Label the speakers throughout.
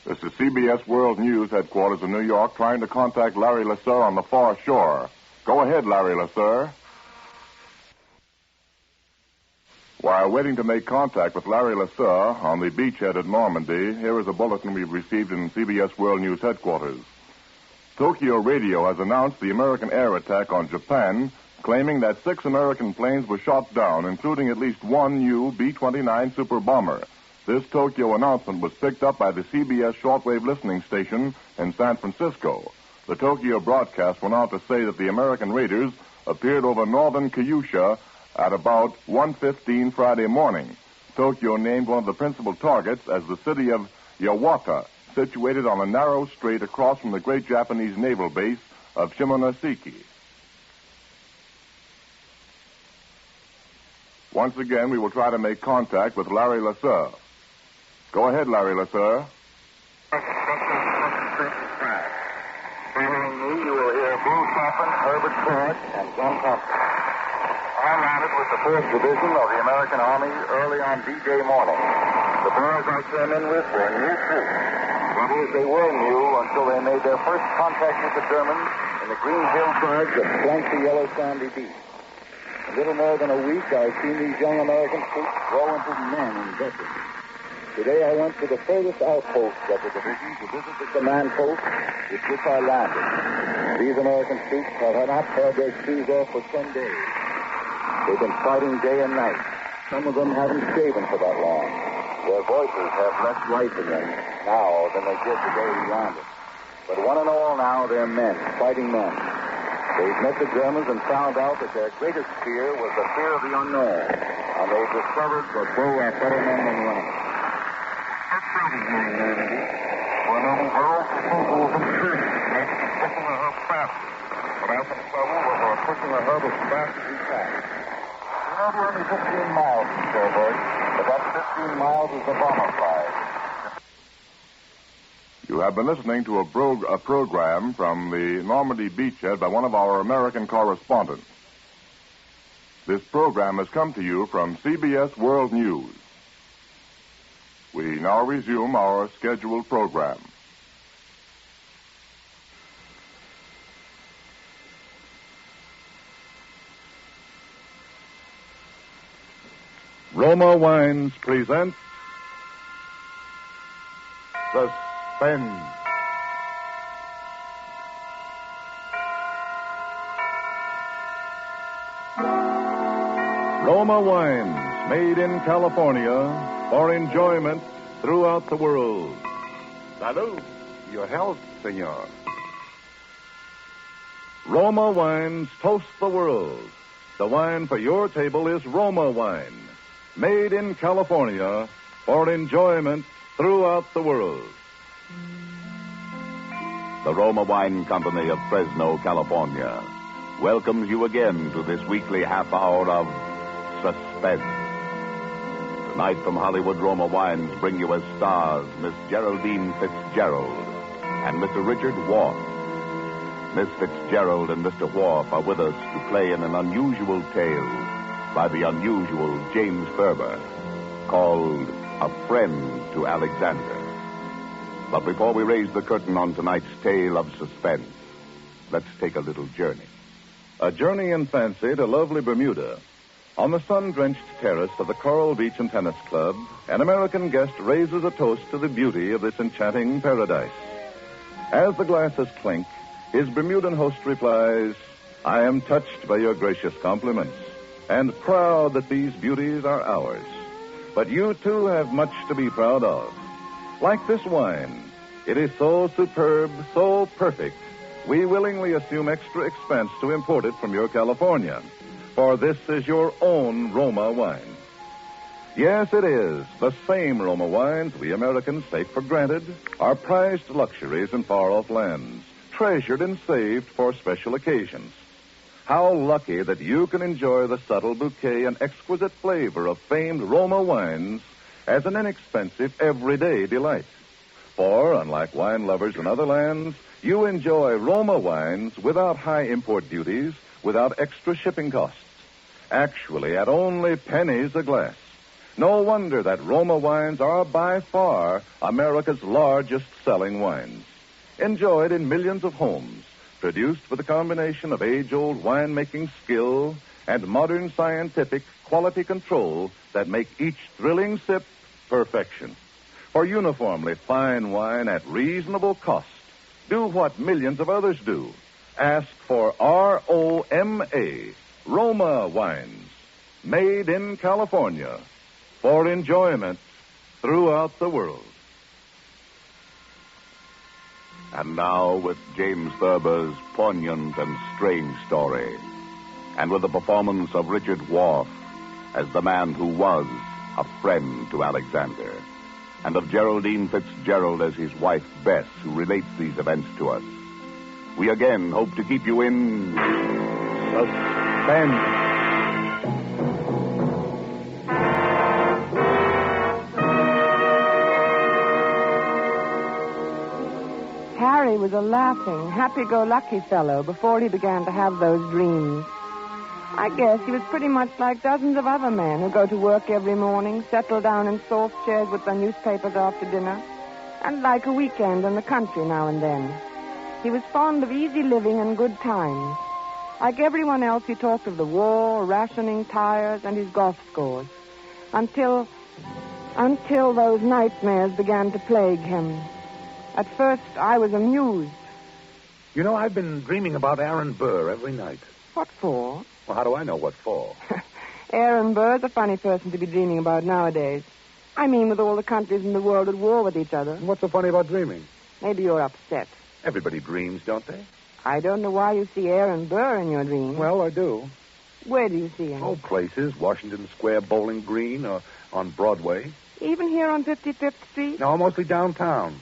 Speaker 1: This is CBS World News headquarters in New York trying to contact Larry LeSueur on the far shore. Go ahead, Larry LeSueur. While waiting to make contact with Larry LeSueur on the beachhead at Normandy, here is a bulletin we've received in CBS World News headquarters. Tokyo Radio has announced the American air attack on Japan, claiming that 6 American planes were shot down, including at least one new B-29 super bomber. This Tokyo announcement was picked up by the CBS shortwave listening station in San Francisco. The Tokyo broadcast went on to say that the American raiders appeared over northern Kyushu at about 1:15 Friday morning. Tokyo named one of the principal targets as the city of Yawata, situated on a narrow strait across from the great Japanese naval base of Shimonoseki. Once again, we will try to make contact with Larry LeSueur. Go ahead, Larry LeSueur.
Speaker 2: Following me, you will hear Bruce Hoffman, Herbert Ford, and John Thompson. I landed with the 4th Division of the American Army early on D-Day morning. The boys I came in with were new too. That is, they were new until they made their first contact with the Germans in the green hillsides that flank the yellow sandy beach. In little more than a week, I've seen these young American troops grow into men and veterans. Today I went to the furthest outpost of the division to visit the command post with which I landed. These American troops have not had their shoes off for 10 days. They've been fighting day and night. Some of them haven't shaven for that long. Their voices have less life in them now than they did the day we landed. But one and all now, they're men, fighting men. They've met the Germans and found out that their greatest fear was the fear of the unknown. And they've discovered that they are better men than the enemy. That's fighting men, Normandy. We're moving girls to people from trees. That's pushing the hub faster. But I can tell you that we're pushing the hub as fast as we can. You know, we're only 15 miles from Cherbourg, but that 15 miles is the bomber flies.
Speaker 1: You have been listening to a program from the Normandy beachhead by one of our American correspondents. This program has come to you from CBS World News. We now resume our scheduled program.
Speaker 3: Roma Wines presents Suspense. Roma Wines, made in California for enjoyment throughout the world. Salud. Your health, senor. Roma Wines toast the world. The wine for your table is Roma Wine, made in California for enjoyment throughout the world.
Speaker 4: The Roma Wine Company of Fresno, California, welcomes you again to this weekly half hour of suspense. Tonight from Hollywood, Roma Wines bring you as stars Miss Geraldine Fitzgerald and Mr. Richard Wharf. Miss Fitzgerald and Mr. Wharf are with us to play in an unusual tale by the unusual James Ferber, called A Friend to Alexander. But before we raise the curtain on tonight's tale of suspense, let's take a little journey.
Speaker 3: A journey in fancy to lovely Bermuda. On the sun-drenched terrace of the Coral Beach and Tennis Club, an American guest raises a toast to the beauty of this enchanting paradise. As the glasses clink, his Bermudan host replies, "I am touched by your gracious compliments, and proud that these beauties are ours. But you, too, have much to be proud of. Like this wine, it is so superb, so perfect, we willingly assume extra expense to import it from your California, for this is your own Roma wine." Yes, it is. The same Roma wines we Americans take for granted are prized luxuries in far-off lands, treasured and saved for special occasions. How lucky that you can enjoy the subtle bouquet and exquisite flavor of famed Roma wines as an inexpensive, everyday delight. For, unlike wine lovers in other lands, you enjoy Roma wines without high import duties, without extra shipping costs. Actually, at only pennies a glass. No wonder that Roma wines are by far America's largest selling wines. Enjoyed in millions of homes, produced with a combination of age-old winemaking skill and modern scientific quality control that make each thrilling sip perfection. For uniformly fine wine at reasonable cost, do what millions of others do. Ask for R-O-M-A, Roma wines, made in California, for enjoyment throughout the world.
Speaker 4: And now, with James Thurber's poignant and strange story, and with the performance of Richard Wharf as the man who was a friend to Alexander, and of Geraldine Fitzgerald as his wife, Bess, who relates these events to us, we again hope to keep you in suspense.
Speaker 5: Harry was a laughing, happy-go-lucky fellow before he began to have those dreams. I guess he was pretty much like dozens of other men who go to work every morning, settle down in soft chairs with their newspapers after dinner, and like a weekend in the country now and then. He was fond of easy living and good times. Like everyone else, he talked of the war, rationing tires, and his golf scores. Until those nightmares began to plague him. At first, I was amused.
Speaker 6: You know, I've been dreaming about Aaron Burr every night.
Speaker 5: What for?
Speaker 6: Well, how do I know what for?
Speaker 5: Aaron Burr's a funny person to be dreaming about nowadays. I mean, with all the countries in the world at war with each other.
Speaker 6: What's so funny about dreaming?
Speaker 5: Maybe you're upset.
Speaker 6: Everybody dreams, don't they?
Speaker 5: I don't know why you see Aaron Burr in your dreams.
Speaker 6: Well, I do.
Speaker 5: Where do you see him?
Speaker 6: Oh, places. Washington Square, Bowling Green, or on Broadway.
Speaker 5: Even here on 55th Street?
Speaker 6: No, mostly downtown.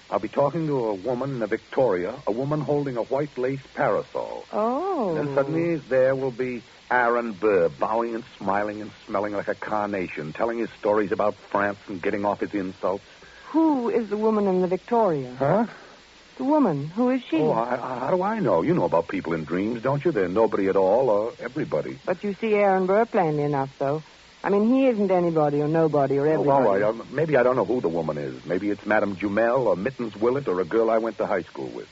Speaker 6: I'll be talking to a woman in a Victoria, a woman holding a white lace parasol.
Speaker 5: Oh.
Speaker 6: And then suddenly there will be Aaron Burr, bowing and smiling and smelling like a carnation, telling his stories about France and getting off his insults.
Speaker 5: Who is the woman in the Victoria?
Speaker 6: Huh?
Speaker 5: The woman. Who is she?
Speaker 6: Oh, how do I know? You know about people in dreams, don't you? They're nobody at all or everybody.
Speaker 5: But you see Aaron Burr plainly enough, though. I mean, he isn't anybody or nobody or everybody.
Speaker 6: Oh, all right. Maybe I don't know who the woman is. Maybe it's Madame Jumel or Mittens Willett or a girl I went to high school with.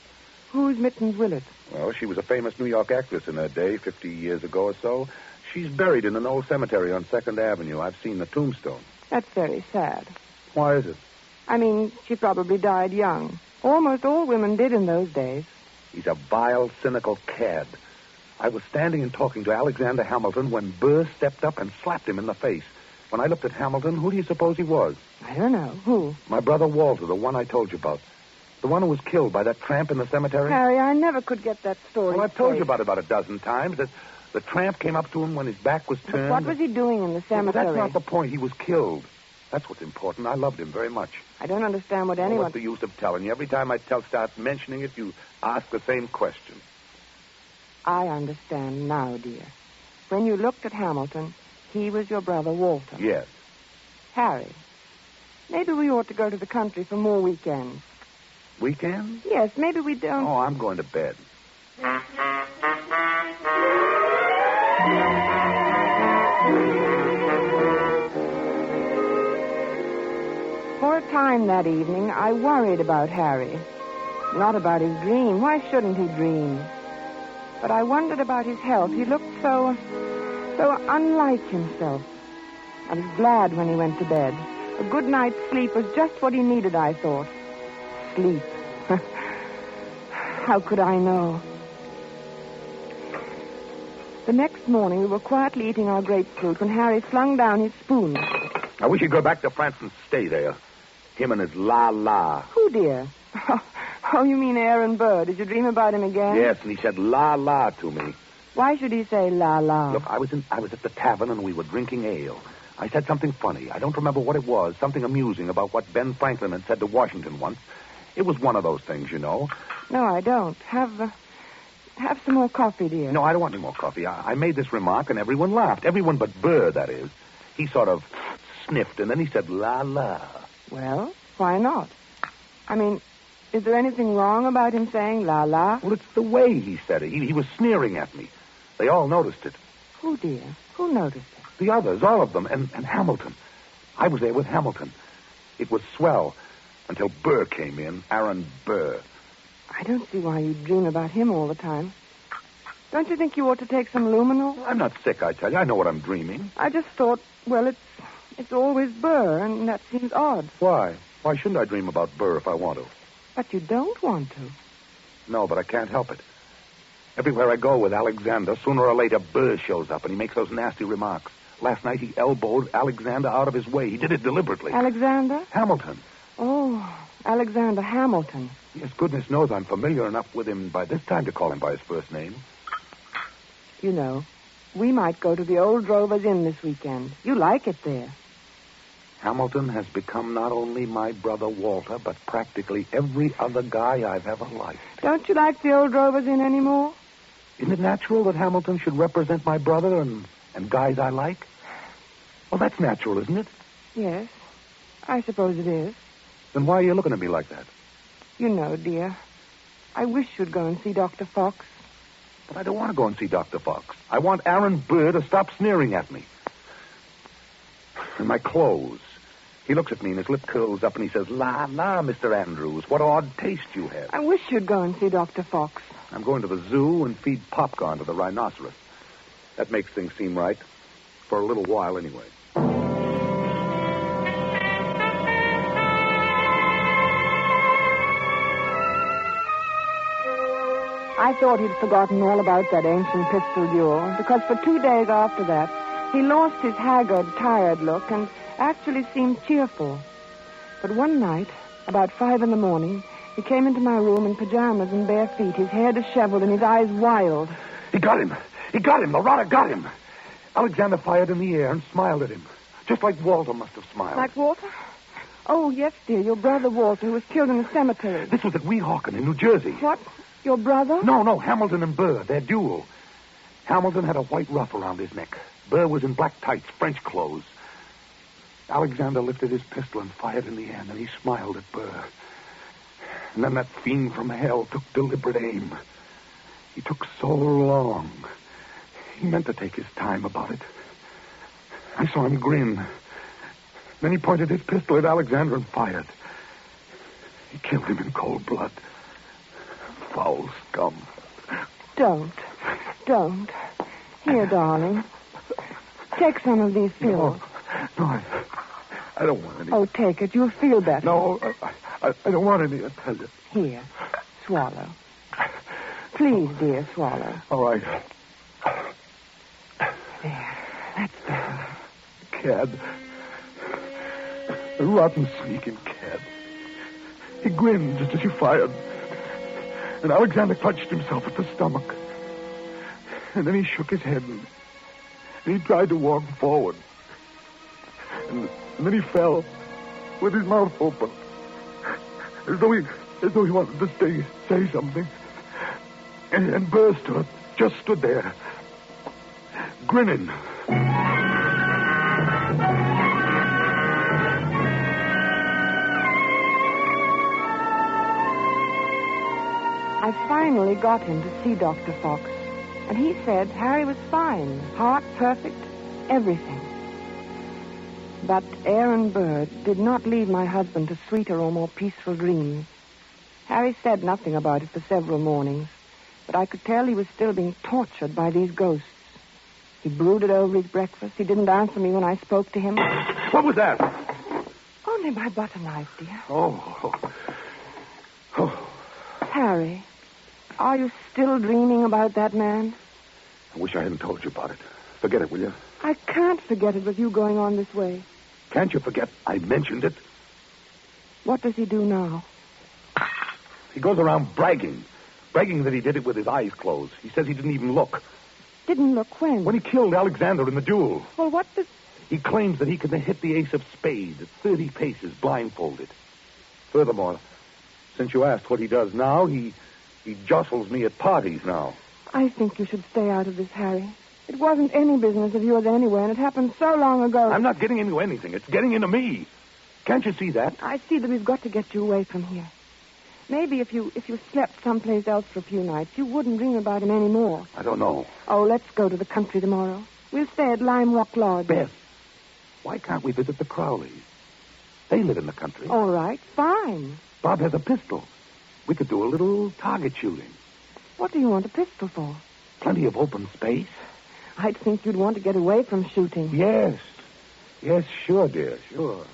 Speaker 5: Who's Mittens Willett?
Speaker 6: Well, she was a famous New York actress in her day, 50 years ago or so. She's buried in an old cemetery on 2nd Avenue. I've seen the tombstone.
Speaker 5: That's very sad.
Speaker 6: Why is it?
Speaker 5: I mean, she probably died young. Almost all women did in those days.
Speaker 6: He's a vile, cynical cad. I was standing and talking to Alexander Hamilton when Burr stepped up and slapped him in the face. When I looked at Hamilton, who do you suppose he was?
Speaker 5: I don't know. Who?
Speaker 6: My brother Walter, the one I told you about. The one who was killed by that tramp in the cemetery.
Speaker 5: Harry, I never could get that story.
Speaker 6: Well, I've told you about it about a dozen times. That the tramp came up to him when his back was turned.
Speaker 5: But what was he doing in the cemetery?
Speaker 6: Well, that's not the point. He was killed. That's what's important. I loved him very much.
Speaker 5: I don't understand what
Speaker 6: Well,
Speaker 5: anyone...
Speaker 6: what's the use of telling you? Every time I start mentioning it, you ask the same question.
Speaker 5: I understand now, dear. When you looked at Hamilton, he was your brother Walter.
Speaker 6: Yes.
Speaker 5: Harry, maybe we ought to go to the country for more weekends.
Speaker 6: Weekend?
Speaker 5: Yes, maybe we don't...
Speaker 6: Oh, I'm going to bed.
Speaker 5: For a time that evening, I worried about Harry. Not about his dream. Why shouldn't he dream? But I wondered about his health. He looked so unlike himself. I was glad when he went to bed. A good night's sleep was just what he needed, I thought. Sleep. How could I know? The next morning, we were quietly eating our grapefruit when Harry flung down his spoon.
Speaker 6: I wish he'd go back to France and stay there. Him and his la-la.
Speaker 5: Who, dear? Oh, you mean Aaron Burr. Did you dream about him again?
Speaker 6: Yes, and he said la-la to me.
Speaker 5: Why should he say la-la?
Speaker 6: Look, I was at the tavern and we were drinking ale. I said something funny. I don't remember what it was. Something amusing about what Ben Franklin had said to Washington once. It was one of those things, you know.
Speaker 5: No, I don't. Have some more coffee, dear.
Speaker 6: No, I don't want any more coffee. I made this remark and everyone laughed. Everyone but Burr, that is. He sort of sniffed and then he said la-la.
Speaker 5: Well, why not? I mean, is there anything wrong about him saying la-la?
Speaker 6: Well, it's the way he said it. He was sneering at me. They all noticed it.
Speaker 5: Who, dear? Who noticed it?
Speaker 6: The others, all of them, and Hamilton. I was there with Hamilton. It was swell until Burr came in, Aaron Burr.
Speaker 5: I don't see why you dream about him all the time. Don't you think you ought to take some luminol?
Speaker 6: I'm not sick, I tell you. I know what I'm dreaming.
Speaker 5: I just thought, well, it's always Burr, and that seems odd.
Speaker 6: Why? Why shouldn't I dream about Burr if I want to?
Speaker 5: But you don't want to.
Speaker 6: No, but I can't help it. Everywhere I go with Alexander, sooner or later, Burr shows up, and he makes those nasty remarks. Last night, he elbowed Alexander out of his way. He did it deliberately.
Speaker 5: Alexander?
Speaker 6: Hamilton.
Speaker 5: Oh, Alexander Hamilton.
Speaker 6: Yes, goodness knows I'm familiar enough with him by this time to call him by his first name.
Speaker 5: You know, we might go to the Old Drovers Inn this weekend. You like it there.
Speaker 6: Hamilton has become not only my brother Walter, but practically every other guy I've ever liked.
Speaker 5: Don't you like the Old Drovers Inn anymore?
Speaker 6: Isn't it natural that Hamilton should represent my brother and guys I like? Well, that's natural, isn't it?
Speaker 5: Yes, I suppose it is.
Speaker 6: Then why are you looking at me like that?
Speaker 5: You know, dear, I wish you'd go and see Dr. Fox.
Speaker 6: But I don't want to go and see Dr. Fox. I want Aaron Burr to stop sneering at me. And my clothes. He looks at me and his lip curls up and he says, La, Mr. Andrews, what odd taste you have.
Speaker 5: I wish you'd go and see Dr. Fox.
Speaker 6: I'm going to the zoo and feed popcorn to the rhinoceros. That makes things seem right. For a little while, anyway.
Speaker 5: I thought he'd forgotten all about that ancient pistol duel, because for 2 days after that, he lost his haggard, tired look and actually seemed cheerful. But one night, about 5 a.m, he came into my room in pajamas and bare feet, his hair disheveled and his eyes wild.
Speaker 6: He got him. The rotter got him. Alexander fired in the air and smiled at him, just like Walter must have smiled.
Speaker 5: Like Walter? Oh, yes, dear, your brother Walter, who was killed in the cemetery.
Speaker 6: This was at Weehawken in New Jersey.
Speaker 5: What? Your brother?
Speaker 6: No, Hamilton and Burr, their duel. Hamilton had a white ruff around his neck. Burr was in black tights, French clothes. Alexander lifted his pistol and fired in the air, and then he smiled at Burr. And then that fiend from hell took deliberate aim. He took so long. He meant to take his time about it. I saw him grin. Then he pointed his pistol at Alexander and fired. He killed him in cold blood. Foul scum.
Speaker 5: Don't. Here, darling. Take some of these pills.
Speaker 6: No, I don't want any.
Speaker 5: Oh, take it. You'll feel better.
Speaker 6: No, I don't want any, I tell you.
Speaker 5: Here, swallow. Please, dear, swallow.
Speaker 6: All right.
Speaker 5: There. That's better.
Speaker 6: Cad. A rotten, sneaking cad. He grinned just as he fired. And Alexander clutched himself at the stomach. And then he shook his head and he tried to walk forward. And then he fell with his mouth open. As though he wanted to say something. And Burr stood there, grinning.
Speaker 5: I finally got him to see Dr. Fox, and he said Harry was fine, heart perfect, everything. But Aaron Burr did not lead my husband to sweeter or more peaceful dreams. Harry said nothing about it for several mornings, but I could tell he was still being tortured by these ghosts. He brooded over his breakfast. He didn't answer me when I spoke to him.
Speaker 6: What was that?
Speaker 5: Only my butter knife, dear.
Speaker 6: Oh.
Speaker 5: Harry, are you still dreaming about that man?
Speaker 6: I wish I hadn't told you about it. Forget it, will you?
Speaker 5: I can't forget it with you going on this way.
Speaker 6: Can't you forget I mentioned it?
Speaker 5: What does he do now?
Speaker 6: He goes around bragging that he did it with his eyes closed. He says he didn't even look.
Speaker 5: Didn't look when?
Speaker 6: When he killed Alexander in the duel.
Speaker 5: Well, what does...
Speaker 6: He claims that he could hit the ace of spades at 30 paces blindfolded. Furthermore, since you asked what he does now, he jostles me at parties now.
Speaker 5: I think you should stay out of this, Harry. It wasn't any business of yours anyway, and it happened so long ago.
Speaker 6: I'm not getting into anything. It's getting into me. Can't you see that?
Speaker 5: I see that we've got to get you away from here. Maybe if you slept someplace else for a few nights, you wouldn't dream about him anymore.
Speaker 6: I don't know.
Speaker 5: Oh, let's go to the country tomorrow. We'll stay at Lime Rock Lodge.
Speaker 6: Beth, Why can't we visit the Crowleys? They live in the country.
Speaker 5: All right, fine.
Speaker 6: Bob has a pistol. We could do a little target shooting.
Speaker 5: What do you want a pistol for?
Speaker 6: Plenty of open space.
Speaker 5: I'd think you'd want to get away from shooting.
Speaker 6: Yes. Yes, sure, dear, sure.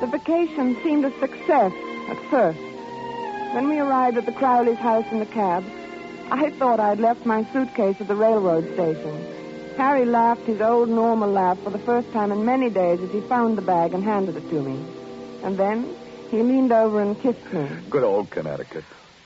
Speaker 5: The vacation seemed a success at first. When we arrived at the Crowley's house in the cab, I thought I'd left my suitcase at the railroad station. Harry laughed his old normal laugh for the first time in many days as he found the bag and handed it to me. And then he leaned over and kissed me.
Speaker 6: Good old Connecticut.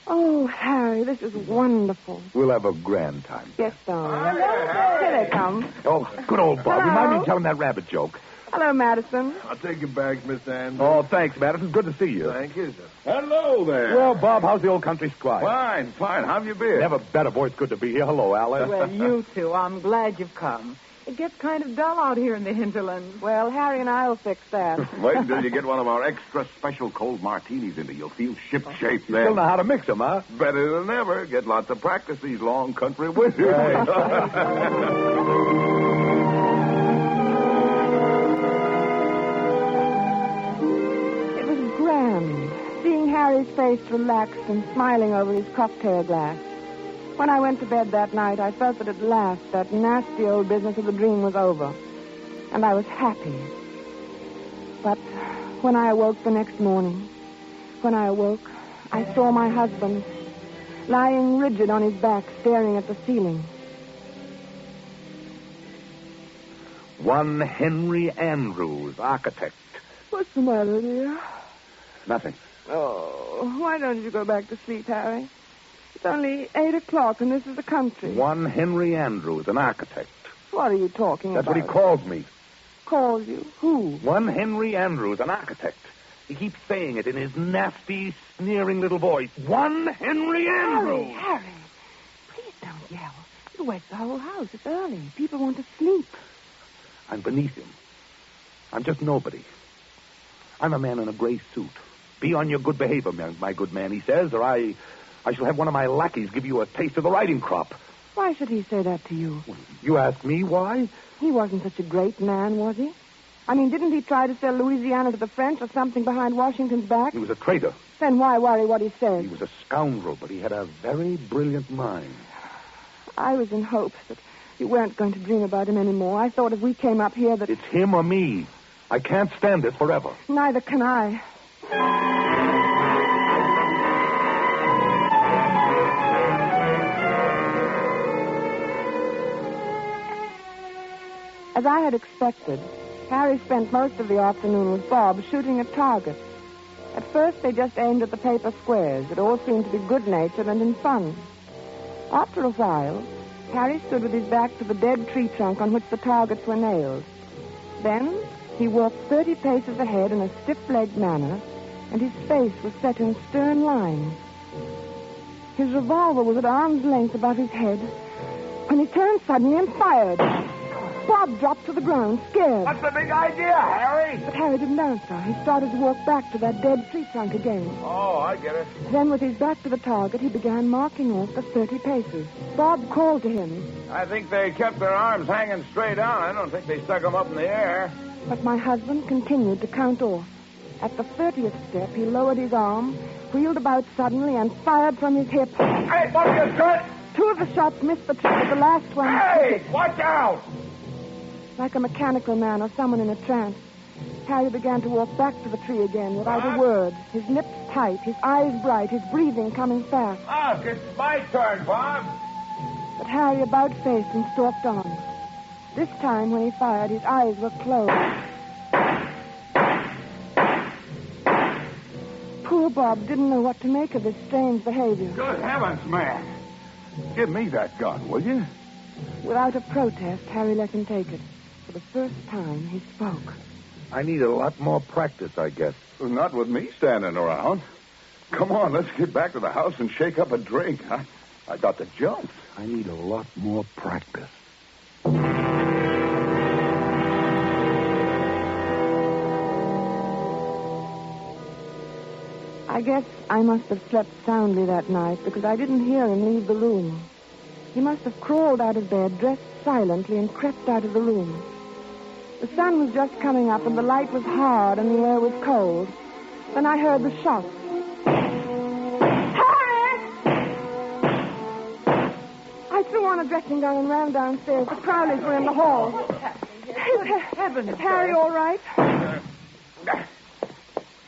Speaker 5: Oh, Harry, this is wonderful.
Speaker 6: We'll have a grand time.
Speaker 5: Yes, darling. Here they come.
Speaker 6: Oh, good old Bob.
Speaker 5: Hello.
Speaker 6: Remind me of telling that rabbit joke.
Speaker 5: Hello, Madison.
Speaker 7: I'll take your bags, Miss Ann.
Speaker 6: Oh, thanks, Madison. Good to see you.
Speaker 7: Thank you, sir.
Speaker 4: Hello there.
Speaker 6: Well, Bob, how's the old country squad?
Speaker 4: Fine, fine. How have you been?
Speaker 6: Never better, boy. It's good to be here. Hello, Alice.
Speaker 8: Well, you two, I'm glad you've come. It gets kind of dull out here in the hinterlands.
Speaker 5: Well, Harry and I'll fix that.
Speaker 4: Wait until you get one of our extra special cold martinis into you. You'll feel ship-shape then.
Speaker 6: Still know how to mix them, huh?
Speaker 4: Better than ever. Get lots of practice these long country winters.
Speaker 5: It was grand, seeing Harry's face relaxed and smiling over his cocktail glass. When I went to bed that night, I felt that at last that nasty old business of the dream was over. And I was happy. But when I awoke the next morning, I saw my husband lying rigid on his back, staring at the ceiling.
Speaker 6: One Henry Andrews, architect.
Speaker 5: What's the matter, dear?
Speaker 6: Nothing.
Speaker 5: Oh, why don't you go back to sleep, Harry? It's only 8 o'clock, and this is the country.
Speaker 6: One Henry Andrews, an architect.
Speaker 5: What are you talking
Speaker 6: That's
Speaker 5: about?
Speaker 6: what he calls me.
Speaker 5: Calls you? Who?
Speaker 6: One Henry Andrews, an architect. He keeps saying it in his nasty, sneering little voice. One Henry Andrews.
Speaker 5: Harry, please don't yell. It wakes the whole house. It's early. People want to sleep.
Speaker 6: I'm beneath him. I'm just nobody. I'm a man in a gray suit. Be on your good behavior, my good man, he says, or I shall have one of my lackeys give you a taste of the riding crop.
Speaker 5: Why should he say that to you?
Speaker 6: You ask me why?
Speaker 5: He wasn't such a great man, was he? I mean, didn't he try to sell Louisiana to the French or something behind Washington's back?
Speaker 6: He was a traitor.
Speaker 5: Then why worry what he says?
Speaker 6: He was a scoundrel, but he had a very brilliant mind.
Speaker 5: I was in hopes that you weren't going to dream about him anymore. I thought if we came up here that...
Speaker 6: It's him or me. I can't stand this forever.
Speaker 5: Neither can I. As I had expected, Harry spent most of the afternoon with Bob shooting at targets. At first, they just aimed at the paper squares. It all seemed to be good-natured and in fun. After a while, Harry stood with his back to the dead tree trunk on which the targets were nailed. Then he walked 30 paces ahead in a stiff-legged manner, and his face was set in stern lines. His revolver was at arm's length above his head when he turned suddenly and fired. Bob dropped to the ground, scared.
Speaker 6: What's the big idea, Harry?
Speaker 5: But Harry didn't answer. He started to walk back to that dead tree trunk again.
Speaker 4: Oh, I get it.
Speaker 5: Then, with his back to the target, he began marking off the 30 paces. Bob called to him.
Speaker 4: I think they kept their arms hanging straight on. I don't think they stuck them up in the air.
Speaker 5: But my husband continued to count off. At the 30th step, he lowered his arm, wheeled about suddenly, and fired from his hip.
Speaker 6: Hey, what are you doing?
Speaker 5: 2 of the shots missed the tree, but the last one...
Speaker 6: Hey, watch out!
Speaker 5: Like a mechanical man or someone in a trance, Harry began to walk back to the tree again without a word, his lips tight, his eyes bright, his breathing coming fast.
Speaker 4: Look, it's my turn, Bob.
Speaker 5: But Harry about-faced and stalked on. This time, when he fired, his eyes were closed. Poor Bob didn't know what to make of this strange behavior.
Speaker 4: Good heavens, man. Give me that gun, will you?
Speaker 5: Without a protest, Harry let him take it. For the first time, he spoke.
Speaker 6: I need a lot more practice, I guess.
Speaker 4: Well, not with me standing around. Come on, let's get back to the house and shake up a drink. I got the jumps.
Speaker 6: I need a lot more practice.
Speaker 5: I I guess I must have slept soundly that night because I didn't hear him leave the room. He must have crawled out of bed, dressed silently, and crept out of the room. The sun was just coming up, and the light was hard, and the air was cold. Then I heard the shots. Harry! I threw on a dressing gown and ran downstairs. The Crowleys were in the hall. Is Harry all right?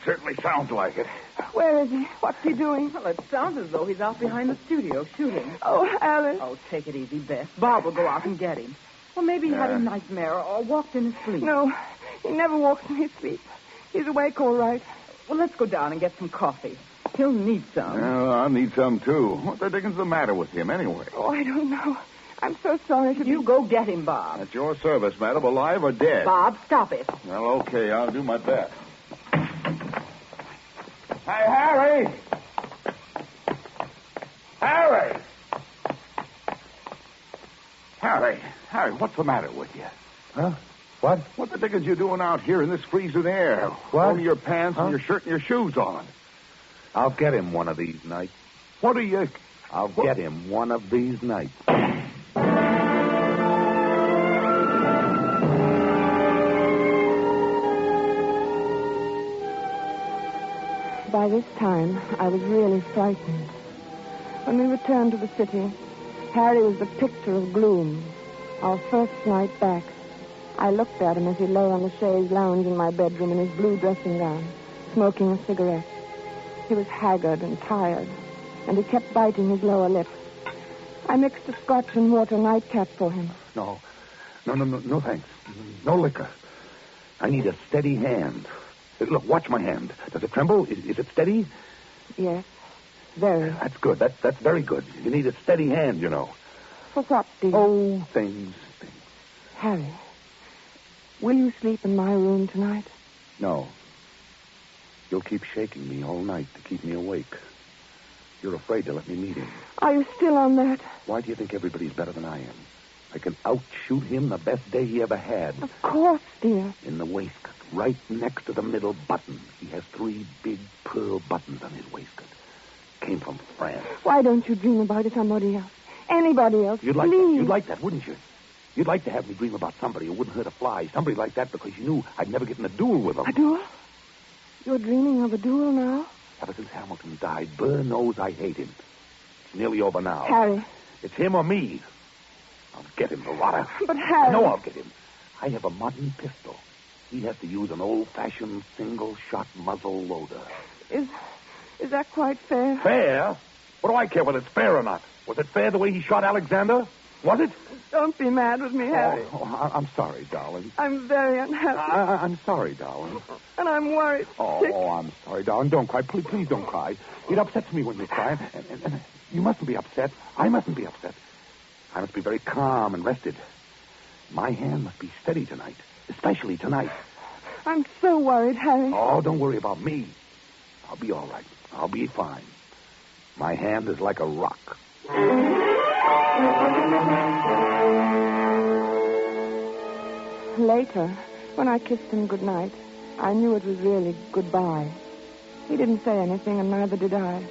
Speaker 6: Certainly sounds like it.
Speaker 5: Where is he? What's he doing?
Speaker 8: Well, it sounds as though he's out behind the studio shooting.
Speaker 5: Oh, Alice.
Speaker 8: Oh, take it easy, Beth. Bob will go out and get him. Well, maybe he had a nightmare or walked in his sleep.
Speaker 5: No, he never walks in his sleep. He's awake all right.
Speaker 8: Well, let's go down and get some coffee. He'll need some.
Speaker 4: I'll need some, too. What the dickens is the matter with him, anyway?
Speaker 5: Oh, I don't know. I'm so sorry to
Speaker 8: You go get him, Bob.
Speaker 4: At your service, madam, alive or dead.
Speaker 8: Bob, stop it.
Speaker 4: Well, okay, I'll do my best. Hey, Harry! Harry! Harry, what's the matter with you?
Speaker 6: Huh? What?
Speaker 4: What the dickens you doing out here in this freezing air?
Speaker 6: What?
Speaker 4: Only your pants and your shirt and your shoes on.
Speaker 6: I'll get him one of these nights.
Speaker 4: What are you...
Speaker 6: I'll get him one of these nights.
Speaker 5: By this time, I was really frightened. When we returned to the city, Harry was the picture of gloom. Our first night back. I looked at him as he lay on the chaise lounge in my bedroom in his blue dressing gown, smoking a cigarette. He was haggard and tired, and he kept biting his lower lip. I mixed a scotch and water nightcap for him.
Speaker 6: No, thanks. No liquor. I need a steady hand. Look, watch my hand. Does it tremble? Is it steady?
Speaker 5: Yes, very.
Speaker 6: That's good. That's very good. You need a steady hand, you know.
Speaker 5: For what, dear?
Speaker 6: Oh, things.
Speaker 5: Harry, will you sleep in my room tonight?
Speaker 6: No. You'll keep shaking me all night to keep me awake. You're afraid to let me meet him.
Speaker 5: Are you still on that?
Speaker 6: Why do you think everybody's better than I am? I can outshoot him the best day he ever had.
Speaker 5: Of course, dear.
Speaker 6: In the waistcoat, right next to the middle button. He has 3 big pearl buttons on his waistcoat. Came from France.
Speaker 5: Why don't you dream about it somebody else? Anybody else,
Speaker 6: You'd
Speaker 5: please.
Speaker 6: like that, wouldn't you? You'd like to have me dream about somebody who wouldn't hurt a fly. Somebody like that because you knew I'd never get in a duel with him.
Speaker 5: A duel? You're dreaming of a duel now?
Speaker 6: Ever since Hamilton died, Burr knows I hate him. It's nearly over now.
Speaker 5: Harry.
Speaker 6: It's him or me. I'll get him, the rotter.
Speaker 5: But Harry...
Speaker 6: I know I'll get him. I have a modern pistol. He has to use an old-fashioned single-shot muzzle loader.
Speaker 5: Is that quite fair?
Speaker 6: Fair? What do I care whether it's fair or not? Was it fair the way he shot Alexander? Was it?
Speaker 5: Don't be mad with me, Harry.
Speaker 6: I'm sorry, darling.
Speaker 5: I'm very unhappy.
Speaker 6: I'm sorry, darling.
Speaker 5: And I'm worried. Sick.
Speaker 6: I'm sorry, darling. Don't cry. Please don't cry. It upsets me when you cry. And you mustn't be upset. I mustn't be upset. I must be very calm and rested. My hand must be steady tonight, especially tonight.
Speaker 5: I'm so worried, Harry.
Speaker 6: Oh, don't worry about me. I'll be all right. I'll be fine. My hand is like a rock.
Speaker 5: Later, when I kissed him goodnight, I knew it was really goodbye. He didn't say anything, and neither did I.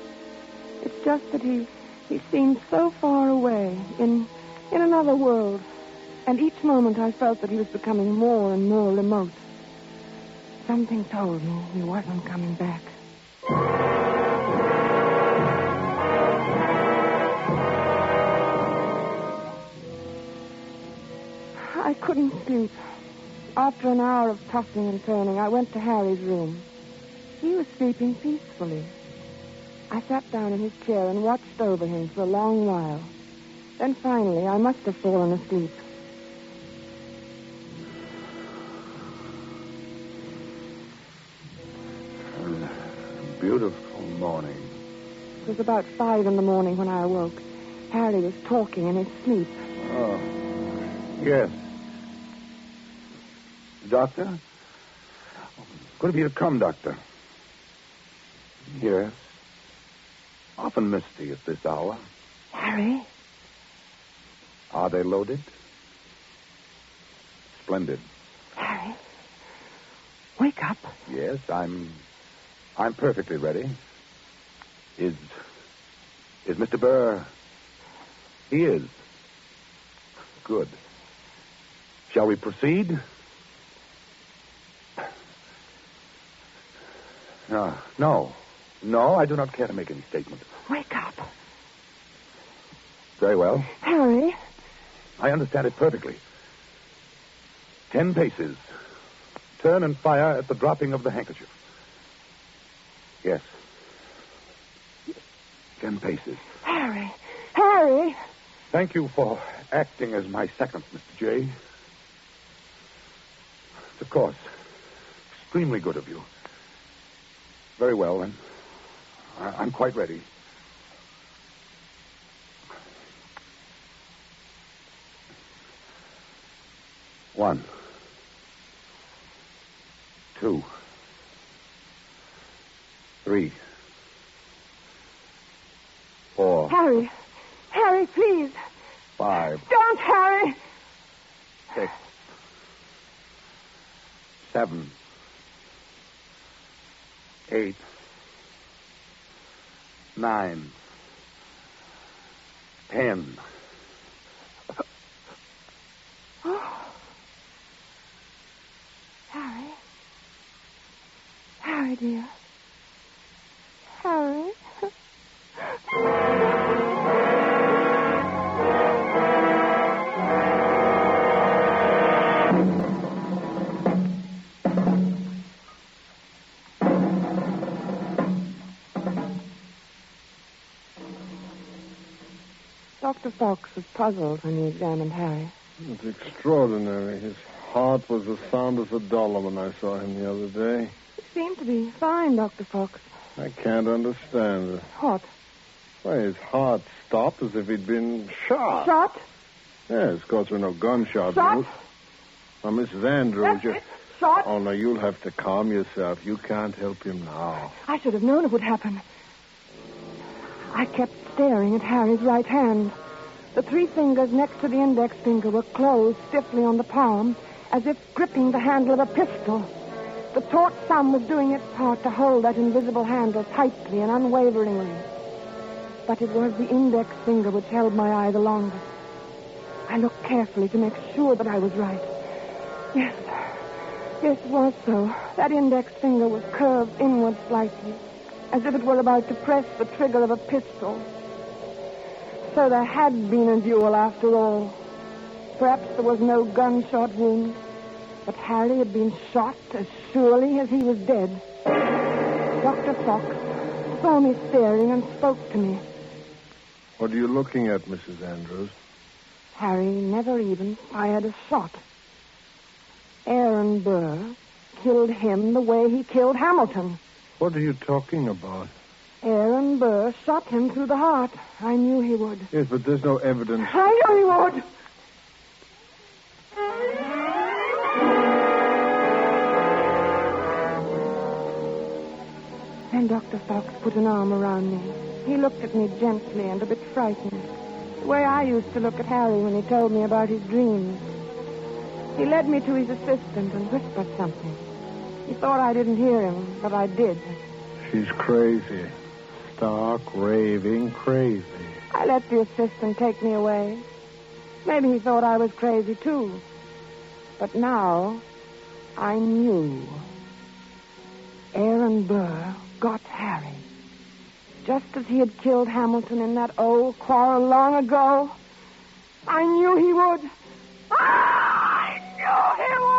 Speaker 5: It's just that he seemed so far away, in another world. And each moment I felt that he was becoming more and more remote. Something told me he wasn't coming back. I couldn't sleep. After an hour of tossing and turning, I went to Harry's room. He was sleeping peacefully. I sat down in his chair and watched over him for a long while. Then finally, I must have fallen asleep.
Speaker 6: Beautiful morning.
Speaker 5: It was about 5 in the morning when I awoke. Harry was talking in his sleep.
Speaker 6: Oh, yes. Doctor? Good of you to come, Doctor. Yes. Often misty at this hour.
Speaker 5: Harry?
Speaker 6: Are they loaded? Splendid.
Speaker 5: Harry? Wake up.
Speaker 6: Yes, I'm perfectly ready. Is Mr. Burr...
Speaker 4: He is.
Speaker 6: Good. Shall we proceed? No, I do not care to make any statement.
Speaker 5: Wake up.
Speaker 6: Very well.
Speaker 5: Harry.
Speaker 6: I understand it perfectly. 10 paces. Turn and fire at the dropping of the handkerchief. Yes. 10 paces.
Speaker 5: Harry.
Speaker 6: Thank you for acting as my second, Mr. J. It's, of course, extremely good of you. Very well, then. I'm quite ready. One. 2. 3. 4.
Speaker 5: Harry, please.
Speaker 6: 5.
Speaker 5: Don't, Harry.
Speaker 6: 6. 7. 8. 9. 10.
Speaker 5: Harry, dear. Harry. Dr. Fox was puzzled when he examined Harry.
Speaker 7: It's extraordinary. His heart was as sound as a dollar when I saw him the other day.
Speaker 5: He seemed to be fine, Dr. Fox.
Speaker 7: I can't understand it.
Speaker 5: What?
Speaker 7: Why, his heart stopped as if he'd been shot.
Speaker 5: Shot?
Speaker 7: Yes, of course, there were no gunshots.
Speaker 5: Shot?
Speaker 7: Now, Mrs. Andrews,
Speaker 5: Shot?
Speaker 7: Oh, no, you'll have to calm yourself. You can't help him now.
Speaker 5: I should have known it would happen. I kept staring at Harry's right hand. The 3 fingers next to the index finger were closed stiffly on the palm, as if gripping the handle of a pistol. The taut thumb was doing its part to hold that invisible handle tightly and unwaveringly. But it was the index finger which held my eye the longest. I looked carefully to make sure that I was right. Yes, it was so. That index finger was curved inward slightly, as if it were about to press the trigger of a pistol. So there had been a duel after all. Perhaps there was no gunshot wound, but Harry had been shot as surely as he was dead. Dr. Fox saw me staring and spoke to me.
Speaker 7: What are you looking at, Mrs. Andrews?
Speaker 5: Harry never even fired a shot. Aaron Burr killed him the way he killed Hamilton.
Speaker 7: What are you talking about?
Speaker 5: Aaron Burr shot him through the heart. I knew he would.
Speaker 7: Yes, but there's no evidence.
Speaker 5: I knew he would. Then Dr. Fox put an arm around me. He looked at me gently and a bit frightened, the way I used to look at Harry when he told me about his dreams. He led me to his assistant and whispered something. He thought I didn't hear him, but I did.
Speaker 7: She's crazy. Stark, raving, crazy.
Speaker 5: I let the assistant take me away. Maybe he thought I was crazy, too. But now, I knew. Aaron Burr got Harry. Just as he had killed Hamilton in that old quarrel long ago. I knew he would. I knew he would!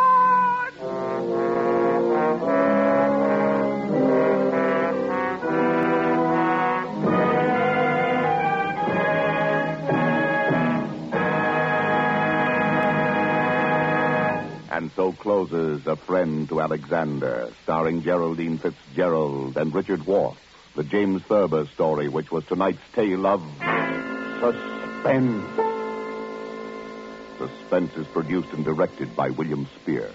Speaker 4: And so closes A Friend to Alexander, starring Geraldine Fitzgerald and Richard Wharf, the James Thurber story, which was tonight's tale of suspense. Suspense is produced and directed by William Spear.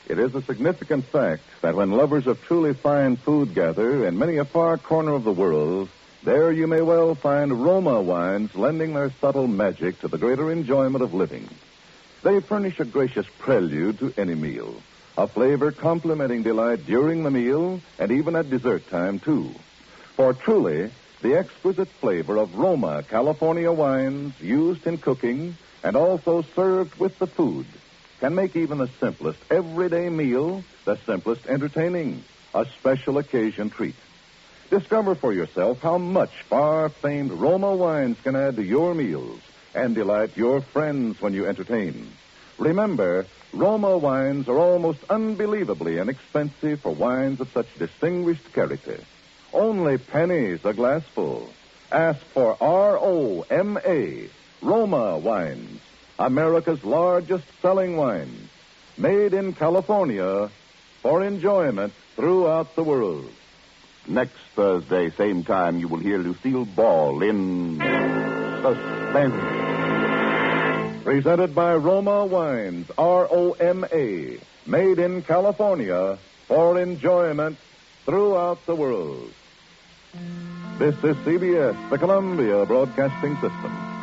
Speaker 3: It is a significant fact that when lovers of truly fine food gather in many a far corner of the world, there you may well find Roma wines lending their subtle magic to the greater enjoyment of living. They furnish a gracious prelude to any meal, a flavor complementing delight during the meal and even at dessert time, too. For truly, the exquisite flavor of Roma California wines used in cooking and also served with the food can make even the simplest everyday meal the simplest entertaining, a special occasion treat. Discover for yourself how much far-famed Roma wines can add to your meals and delight your friends when you entertain. Remember, Roma wines are almost unbelievably inexpensive for wines of such distinguished character. Only pennies a glassful. Ask for R-O-M-A, Roma wines, America's largest selling wines, made in California for enjoyment throughout the world.
Speaker 4: Next Thursday, same time, you will hear Lucille Ball in Suspense.
Speaker 3: Presented by Roma Wines, R-O-M-A, made in California for enjoyment throughout the world. This is CBS, the Columbia Broadcasting System.